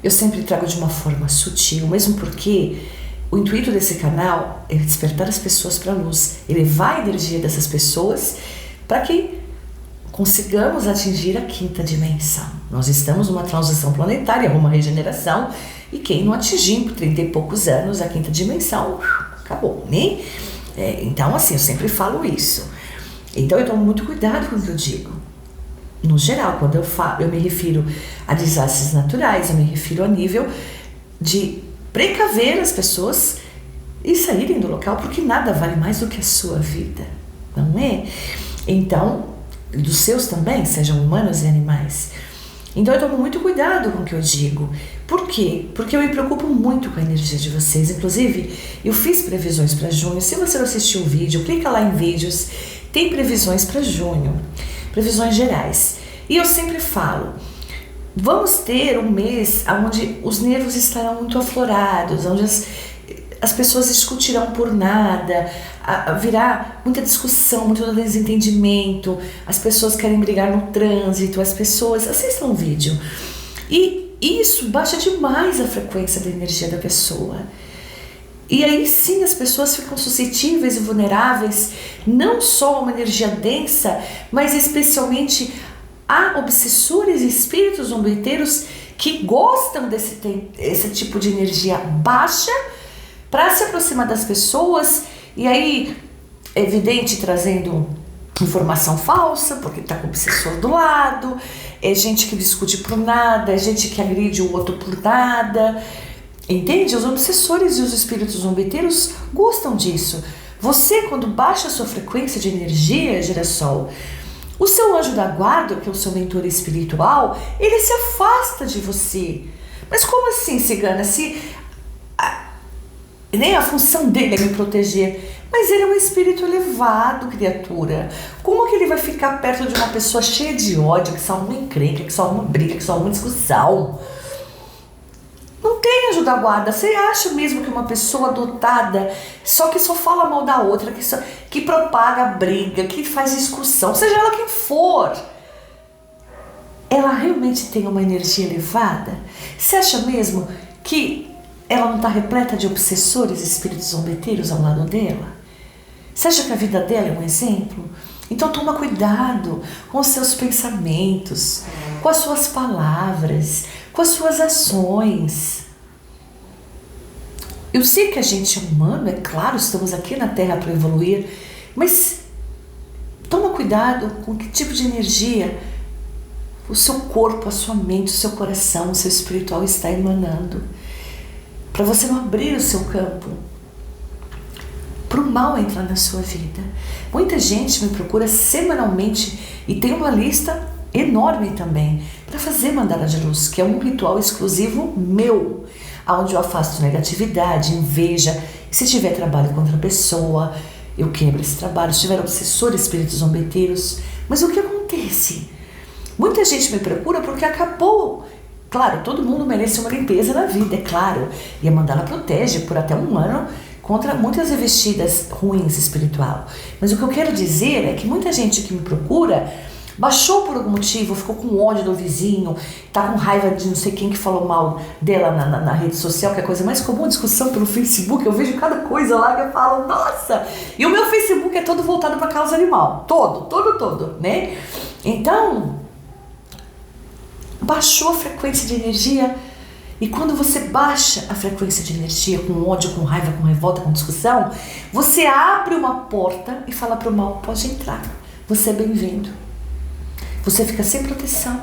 eu sempre trago de uma forma sutil, mesmo porque o intuito desse canal é despertar as pessoas para a luz, elevar a energia dessas pessoas para que consigamos atingir a quinta dimensão. Nós estamos numa transição planetária, uma regeneração, e quem não atingir por 30 e poucos anos a quinta dimensão, acabou, né? Então, assim, eu sempre falo isso. Então, eu tomo muito cuidado com o que eu digo. No geral, quando eu me refiro a desastres naturais, eu me refiro a nível de precaver as pessoas e saírem do local, porque nada vale mais do que a sua vida, não é? Então, dos seus também, sejam humanos e animais. Então eu tomo muito cuidado com o que eu digo. Por quê? Porque eu me preocupo muito com a energia de vocês. Inclusive, eu fiz previsões para junho. Se você não assistiu o vídeo, clica lá em vídeos. Tem previsões para junho. Previsões gerais. E eu sempre falo, vamos ter um mês onde os nervos estarão muito aflorados, onde as pessoas discutirão por nada, virá muita discussão, muito desentendimento, as pessoas querem brigar no trânsito, as pessoas... Assistam o vídeo. E isso baixa demais a frequência da energia da pessoa. E aí sim as pessoas ficam suscetíveis e vulneráveis, não só a uma energia densa, mas especialmente a obsessores e espíritos zombeteiros que gostam desse tipo de energia baixa para se aproximar das pessoas, e aí é evidente trazendo informação falsa, porque está com o obsessor do lado, é gente que discute por nada, é gente que agride o outro por nada, entende? Os obsessores e os espíritos zombeteiros gostam disso. Você, quando baixa a sua frequência de energia, Girassol, o seu anjo da guarda, que é o seu mentor espiritual, ele se afasta de você. Mas como assim, cigana? Nem a função dele é me proteger, mas ele é um espírito elevado, criatura. Como que ele vai ficar perto de uma pessoa cheia de ódio, que só arruma encrenca, que só arruma briga, que só arruma discussão? Não tem anjo da guarda. Você acha mesmo que uma pessoa dotada, só que só fala mal da outra, que propaga briga, que faz discussão, seja ela quem for, ela realmente tem uma energia elevada? Você acha mesmo que ela não está repleta de obsessores e espíritos zombeteiros ao lado dela? Você acha que a vida dela é um exemplo? Então toma cuidado com os seus pensamentos, com as suas palavras, com as suas ações. Eu sei que a gente é humano, é claro, estamos aqui na Terra para evoluir, mas toma cuidado com que tipo de energia o seu corpo, a sua mente, o seu coração, o seu espiritual está emanando, para você não abrir o seu campo para o mal entrar na sua vida. Muita gente me procura semanalmente e tem uma lista enorme também para fazer mandala de luz, que é um ritual exclusivo meu, onde eu afasto negatividade, inveja. Se tiver trabalho contra a pessoa, eu quebro esse trabalho. Se tiver obsessores, espíritos zombeteiros. Mas o que acontece? Muita gente me procura porque acabou. Claro, todo mundo merece uma limpeza na vida, é claro. E a mandala protege por até um ano contra muitas revestidas ruins espiritual. Mas o que eu quero dizer é que muita gente que me procura baixou por algum motivo, ficou com ódio do vizinho, tá com raiva de não sei quem que falou mal dela na rede social, que é a coisa mais comum, discussão pelo Facebook. Eu vejo cada coisa lá que eu falo, nossa! E o meu Facebook é todo voltado para causa animal, todo, né? Então, baixou a frequência de energia, e quando você baixa a frequência de energia com ódio, com raiva, com revolta, com discussão, você abre uma porta e fala para o mal, pode entrar, você é bem-vindo. Você fica sem proteção,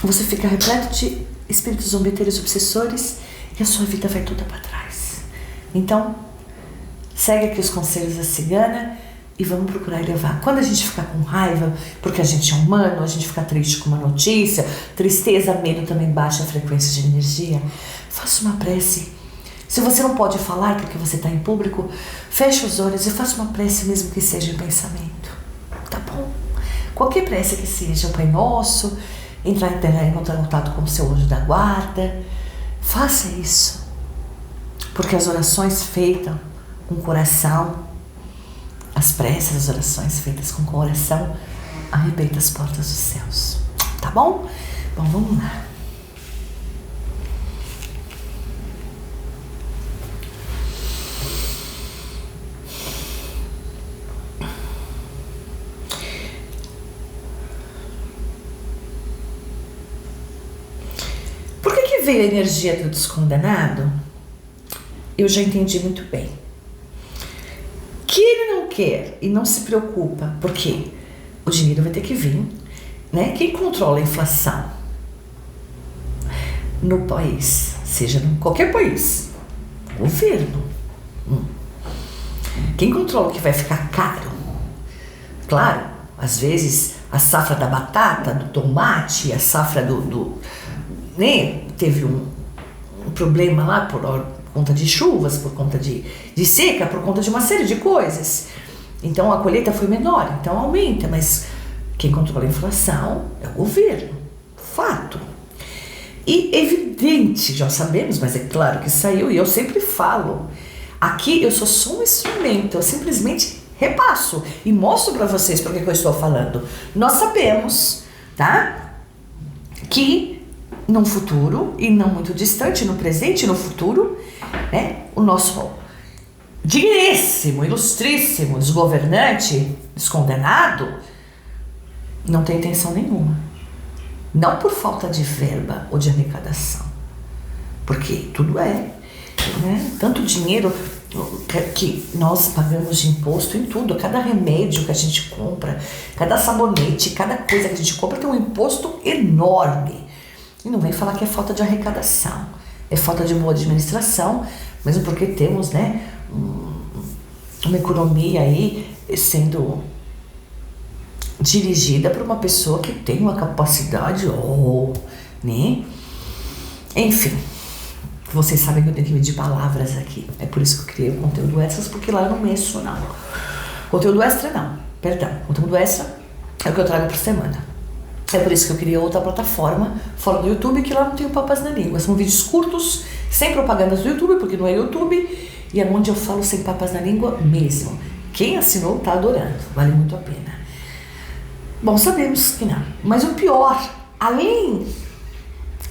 você fica repleto de espíritos zombeteiros obsessores e a sua vida vai toda para trás. Então, segue aqui os conselhos da cigana e vamos procurar elevar. Quando a gente ficar com raiva, porque a gente é humano, a gente fica triste com uma notícia, tristeza, medo também baixa a frequência de energia, faça uma prece. Se você não pode falar porque você está em público, feche os olhos e faça uma prece mesmo que seja em pensamento. Tá bom? Qualquer prece que seja, o Pai Nosso, entrar em contato com o seu anjo da guarda, faça isso. Porque as orações feitas com o coração, as preces, as orações feitas com o coração, arrebentam as portas dos céus. Tá bom? Bom, vamos lá. veio a energia do descondenado, eu já entendi muito bem. Que ele não quer e não se preocupa, porque o dinheiro vai ter que vir, né? Quem controla a inflação no país, seja em qualquer país, o governo. Quem controla o que vai ficar caro? Claro, às vezes a safra da batata, do tomate, a safra né? Teve um problema lá por conta de chuvas, por conta de seca, por conta de uma série de coisas. Então a colheita foi menor, então aumenta, mas quem controla a inflação é o governo, fato. E evidente, já sabemos, mas é claro que saiu, e eu sempre falo, aqui eu sou só um instrumento, eu simplesmente repasso e mostro para vocês porque que eu estou falando. Nós sabemos, tá? Que no futuro, e não muito distante, no presente e no futuro, né, o nosso digníssimo, ilustríssimo desgovernante, descondenado, não tem intenção nenhuma. Não por falta de verba ou de arrecadação, porque tudo né? Tanto dinheiro que nós pagamos de imposto em tudo, cada remédio que a gente compra, cada sabonete, cada coisa que a gente compra tem um imposto enorme. E não vem falar que é falta de arrecadação, é falta de boa administração, mesmo porque temos, né, uma economia aí sendo dirigida por uma pessoa que tem uma capacidade, né? Enfim, vocês sabem que eu tenho que medir palavras aqui. É por isso que eu criei o conteúdo extras, porque lá eu não mexo, não. Conteúdo extra não, perdão. Conteúdo extra é o que eu trago por semana. É por isso que eu criei outra plataforma fora do YouTube, que lá não tenho papas na língua. São vídeos curtos, sem propagandas do YouTube, porque não é YouTube, e é onde eu falo sem papas na língua mesmo. Quem assinou tá adorando, vale muito a pena. Bom, sabemos que não. Mas o pior, além,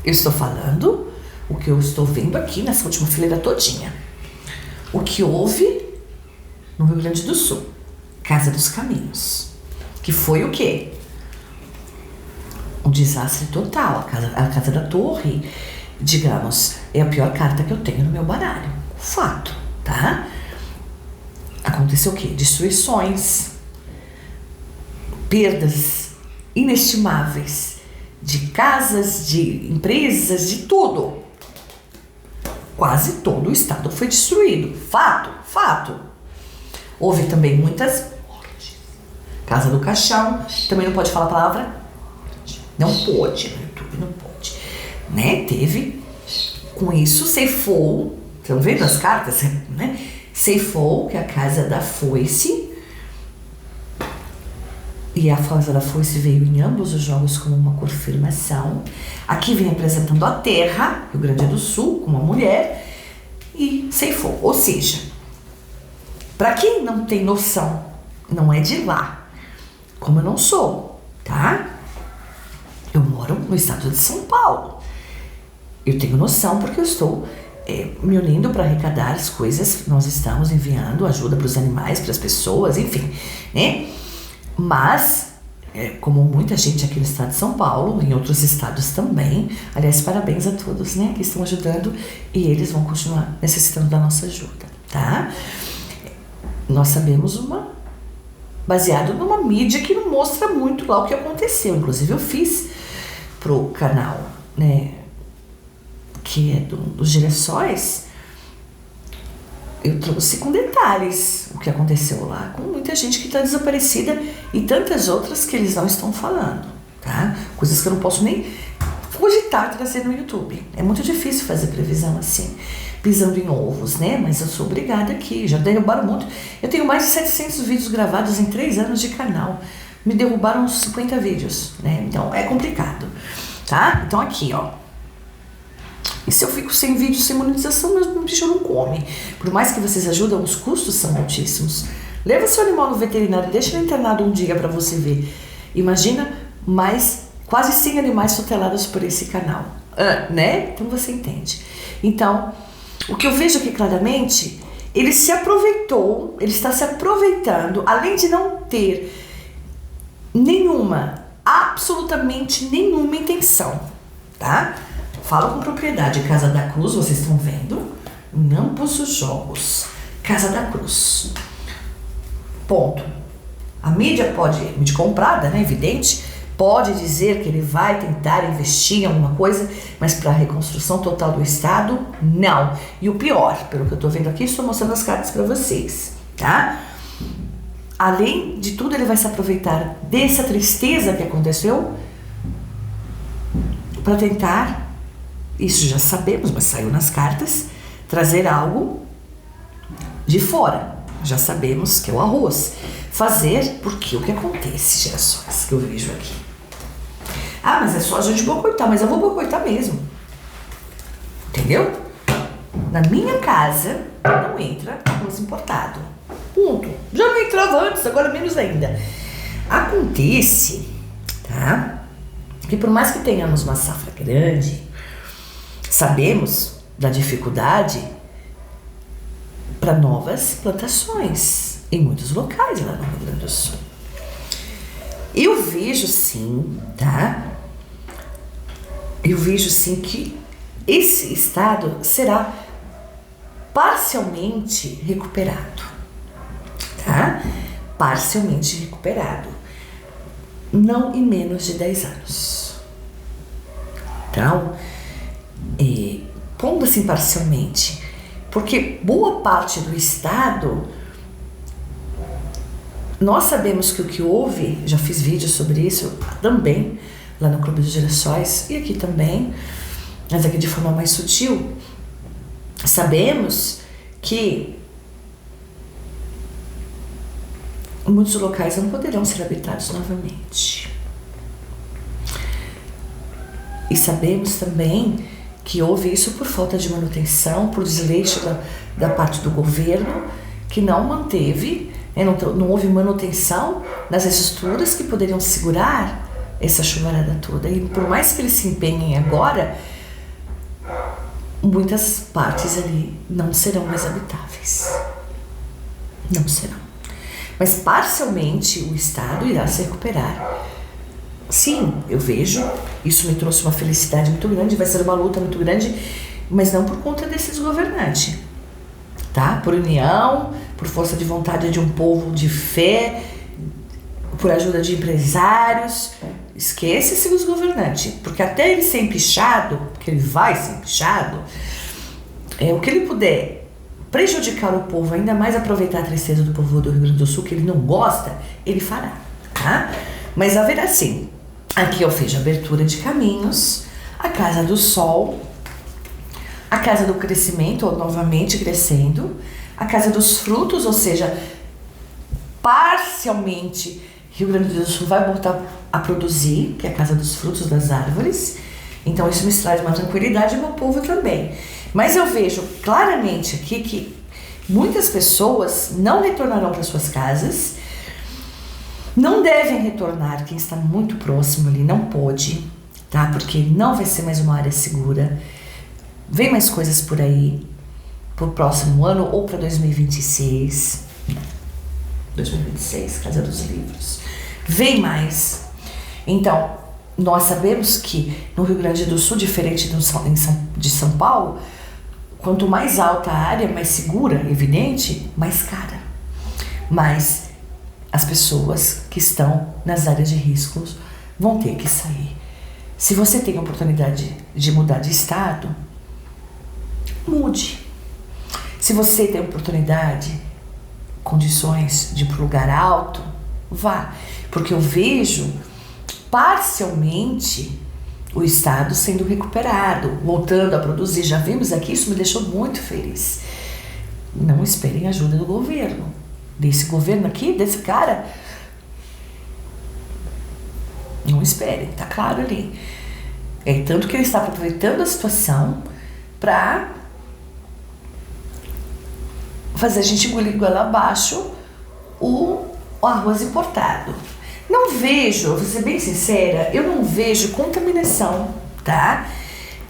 eu estou falando o que eu estou vendo aqui nessa última fileira todinha. O que houve no Rio Grande do Sul, Casa dos Caminhos, que foi o quê? Um desastre total. A casa da torre, digamos, é a pior carta que eu tenho no meu baralho. Fato, tá? Aconteceu o quê? Destruições, perdas inestimáveis de casas, de empresas, de tudo. Quase todo o estado foi destruído. Fato. Houve também muitas mortes. Casa do Caixão, também não pode falar a palavra? Não pode, no YouTube não pode. Né? Teve, com isso, ceifou, estão vendo as cartas? Né? Ceifou que a Casa da Foice, e a Casa da Foice veio em ambos os jogos como uma confirmação. Aqui vem apresentando a Terra, Rio Grande do Sul, com uma mulher, e ceifou. Ou seja, para quem não tem noção, não é de lá, como eu não sou, tá? Eu moro no estado de São Paulo. Eu tenho noção porque eu estou me unindo para arrecadar as coisas. Nós estamos enviando ajuda para os animais, para as pessoas, enfim, né? Mas, como muita gente aqui no estado de São Paulo, em outros estados também, aliás, parabéns a todos, né, que estão ajudando, e eles vão continuar necessitando da nossa ajuda, tá? Nós sabemos baseado numa mídia que não mostra muito lá o que aconteceu. Inclusive eu fiz pro canal, né, que é dos Girassóis, eu trouxe com detalhes o que aconteceu lá, com muita gente que está desaparecida e tantas outras que eles não estão falando, tá? Coisas que eu não posso nem cogitar trazer no YouTube. É muito difícil fazer previsão assim, pisando em ovos, né? Mas eu sou obrigada aqui, já derrubaram muito. Eu tenho mais de 700 vídeos gravados em 3 anos de canal. Me derrubaram uns 50 vídeos, né? Então é complicado, tá? Então aqui, ó. E se eu fico sem vídeo, sem monetização, meu bicho não come. Por mais que vocês ajudem, os custos são altíssimos. Leva seu animal no veterinário, deixa ele internado um dia para você ver. Imagina mais quase 100 animais tutelados por esse canal, né? Então você entende. Então, o que eu vejo aqui claramente, ele está se aproveitando, além de não ter absolutamente nenhuma intenção, tá? falo com propriedade, Casa da Cruz, vocês estão vendo? Em ambos os jogos. Casa da Cruz. Ponto. A mídia comprada, né, evidente, pode dizer que ele vai tentar investir em alguma coisa, mas para a reconstrução total do Estado, não. E o pior, pelo que eu estou vendo aqui, estou mostrando as cartas para vocês, tá? Além de tudo, ele vai se aproveitar dessa tristeza que aconteceu para tentar, isso já sabemos, mas saiu nas cartas, trazer algo de fora. Já sabemos que é o arroz. Fazer, porque o que acontece, gerações, que eu vejo aqui. Ah, mas é só a gente boicotar, mas eu vou boicotar mesmo. Entendeu? Na minha casa não entra arroz importado. Ponto. Já não entrava antes, agora menos ainda. Acontece, tá? Que por mais que tenhamos uma safra grande, sabemos da dificuldade para novas plantações em muitos locais lá no Rio Grande do Sul. Eu vejo sim, tá? Eu vejo sim que esse estado será parcialmente recuperado, tá? Parcialmente recuperado. Não em menos de 10 anos. Então, pondo assim parcialmente, porque boa parte do estado, nós sabemos que o que houve, já fiz vídeo sobre isso também, lá no Clube dos Girassóis, e aqui também, mas aqui de forma mais sutil, sabemos que muitos locais não poderão ser habitados novamente. E sabemos também que houve isso por falta de manutenção, por desleixo da parte do governo, que não manteve, né, não houve manutenção nas estruturas que poderiam segurar essa chuvarada toda. E por mais que eles se empenhem agora, muitas partes ali não serão mais habitáveis. Não serão. Mas parcialmente o estado irá se recuperar. Sim, eu vejo, isso me trouxe uma felicidade muito grande, vai ser uma luta muito grande, mas não por conta desses governantes, tá? Por união, por força de vontade de um povo de fé, por ajuda de empresários. Esquece-se dos governantes, porque até ele ser empichado, porque ele vai ser empichado, o que ele puder prejudicar o povo, ainda mais aproveitar a tristeza do povo do Rio Grande do Sul, que ele não gosta, ele fará, tá? Mas haverá sim. Aqui eu fiz a abertura de caminhos, a casa do sol, a casa do crescimento, ou novamente crescendo, a casa dos frutos, ou seja, parcialmente Rio Grande do Sul vai voltar a produzir, que é a casa dos frutos das árvores. Então isso me traz uma tranquilidade e o meu povo também. Mas eu vejo claramente aqui que muitas pessoas não retornarão para suas casas. Não devem retornar, quem está muito próximo ali não pode, tá? Porque não vai ser mais uma área segura. Vem mais coisas por aí, pro próximo ano ou para 2026. 2026, Casa dos Livros. Vem mais. Então, nós sabemos que no Rio Grande do Sul, diferente de São Paulo, quanto mais alta a área, mais segura, evidente, mais cara. Mas as pessoas que estão nas áreas de riscos vão ter que sair. Se você tem a oportunidade de mudar de estado, mude. Se você tem a oportunidade, condições de ir para um lugar alto, vá. Porque eu vejo parcialmente o estado sendo recuperado, voltando a produzir. Já vimos aqui, isso me deixou muito feliz. Não esperem ajuda do governo. Desse governo aqui, desse cara, não esperem, tá claro ali. Tanto que ele está aproveitando a situação para fazer a gente engolir goela abaixo o arroz importado. Não vejo, vou ser bem sincera, eu não vejo contaminação, tá?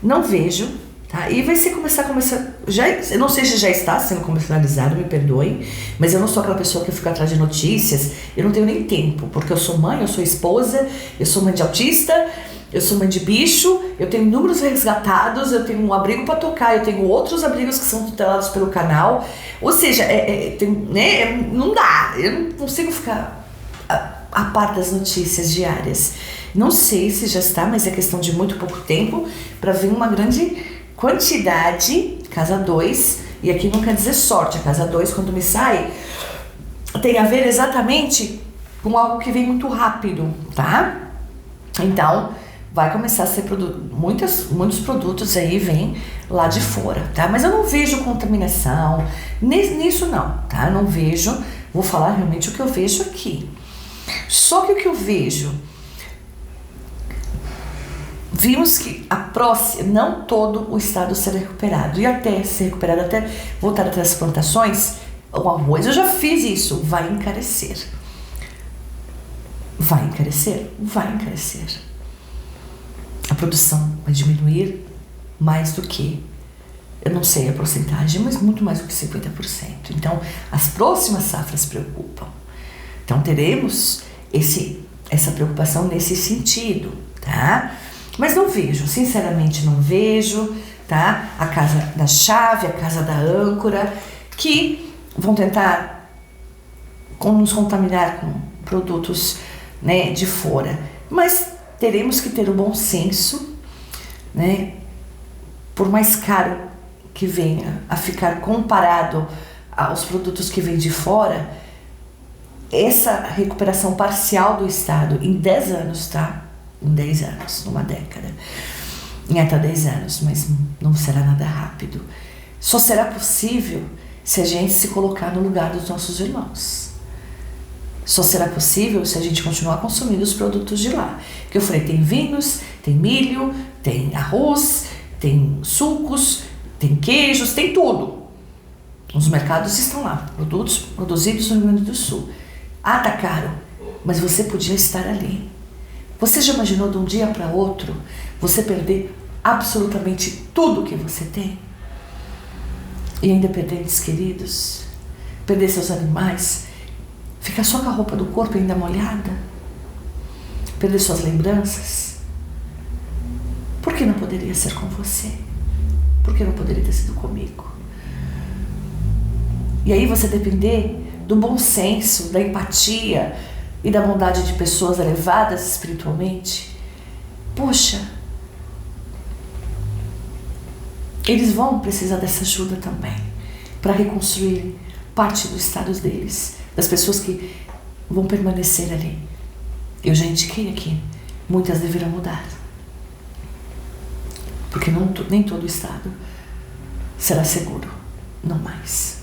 Não vejo. Tá? E vai ser começar, eu não sei se já está sendo comercializado, me perdoem, mas eu não sou aquela pessoa que fica atrás de notícias, eu não tenho nem tempo, porque eu sou mãe, eu sou esposa, eu sou mãe de autista, eu sou mãe de bicho, eu tenho inúmeros resgatados, eu tenho um abrigo para tocar, eu tenho outros abrigos que são tutelados pelo canal. Ou seja, não dá, eu não consigo ficar a par das notícias diárias. Não sei se já está, mas é questão de muito pouco tempo para vir uma grande quantidade, casa 2, e aqui não quer dizer sorte, a casa 2 quando me sai, tem a ver exatamente com algo que vem muito rápido, tá? Então, vai começar a ser muitos produtos aí vêm lá de fora, tá? Mas eu não vejo contaminação, nisso não, tá? Eu não vejo, vou falar realmente o que eu vejo aqui. Só que o que eu vejo, vimos que não todo o estado será recuperado, e até ser recuperado, até voltar até as plantações, o arroz, eu já fiz isso, vai encarecer. Vai encarecer? Vai encarecer. A produção vai diminuir mais do que, eu não sei a porcentagem, mas muito mais do que 50%. Então, as próximas safras preocupam. Então, teremos essa preocupação nesse sentido, tá? Mas não vejo, sinceramente não vejo, tá? A casa da chave, a casa da âncora, que vão tentar nos contaminar com produtos, né, de fora. Mas teremos que ter o bom senso, né? Por mais caro que venha a ficar comparado aos produtos que vêm de fora, essa recuperação parcial do Estado em 10 anos, tá? Em 10 anos, numa década, em até 10 anos, mas não será nada rápido. Só será possível se a gente se colocar no lugar dos nossos irmãos. Só será possível se a gente continuar consumindo os produtos de lá. Porque eu falei, tem vinhos, tem milho, tem arroz, tem sucos, tem queijos, tem tudo. Os mercados estão lá, produtos produzidos no Rio Grande do Sul. Ah, tá caro, mas você podia estar ali. Você já imaginou de um dia para outro você perder absolutamente tudo que você tem? E ainda perder entes queridos? Perder seus animais? Ficar só com a roupa do corpo ainda molhada? Perder suas lembranças? Por que não poderia ser com você? Por que não poderia ter sido comigo? E aí você depender do bom senso, da empatia e da bondade de pessoas elevadas espiritualmente. Poxa, eles vão precisar dessa ajuda também para reconstruir parte dos estados deles, das pessoas que vão permanecer ali. Eu já indiquei aqui, muitas deverão mudar, porque nem todo estado será seguro, não mais.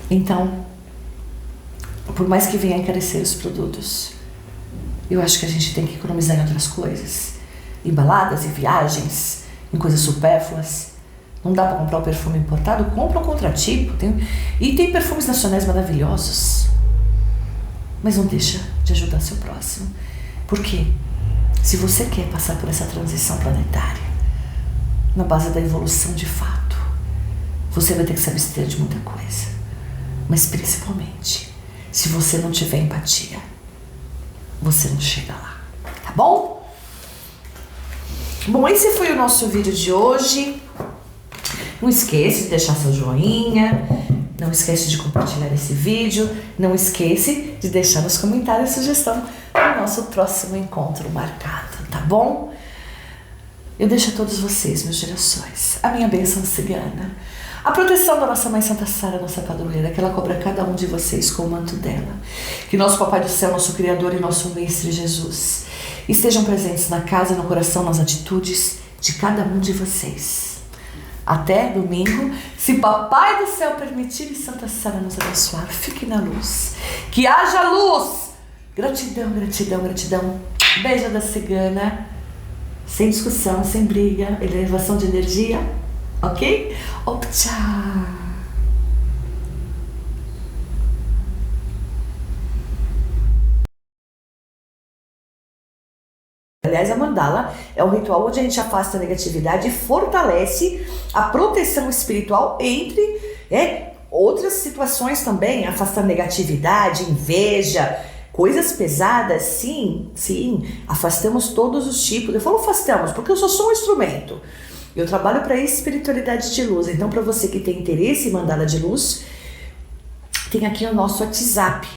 Então, por mais que venha a encarecer os produtos, eu acho que a gente tem que economizar em outras coisas, em baladas, em viagens, em coisas supérfluas. Não dá para comprar o perfume importado? Compra um contratipo. E tem perfumes nacionais maravilhosos. Mas não deixa de ajudar seu próximo. Por quê? Se você quer passar por essa transição planetária, na base da evolução de fato, você vai ter que se abster de muita coisa. Mas principalmente, se você não tiver empatia, você não chega lá, tá bom? Bom, esse foi o nosso vídeo de hoje. Não esqueça de deixar seu joinha, não esqueça de compartilhar esse vídeo, não esqueça de deixar nos comentários a sugestão do nosso próximo encontro marcado, tá bom? Eu deixo a todos vocês, meus gerações, a minha bênção cigana, a proteção da nossa Mãe Santa Sara, nossa padroeira, que ela cobra cada um de vocês com o manto dela. Que nosso Papai do Céu, nosso Criador e nosso Mestre Jesus estejam presentes na casa, no coração, nas atitudes de cada um de vocês. Até domingo, se Papai do Céu permitir e Santa Sara nos abençoar, fique na luz. Que haja luz! Gratidão, gratidão, gratidão. Beijo da cigana. Sem discussão, sem briga, elevação de energia. Ok? Oh, tchau! Aliás, a mandala é um ritual onde a gente afasta a negatividade e fortalece a proteção espiritual entre outras situações também, afastar negatividade, inveja, Coisas pesadas, sim, afastamos todos os tipos. Eu falo afastamos, porque eu só sou um instrumento. Eu trabalho para espiritualidade de luz. Então, para você que tem interesse em mandala de luz, tem aqui o nosso WhatsApp.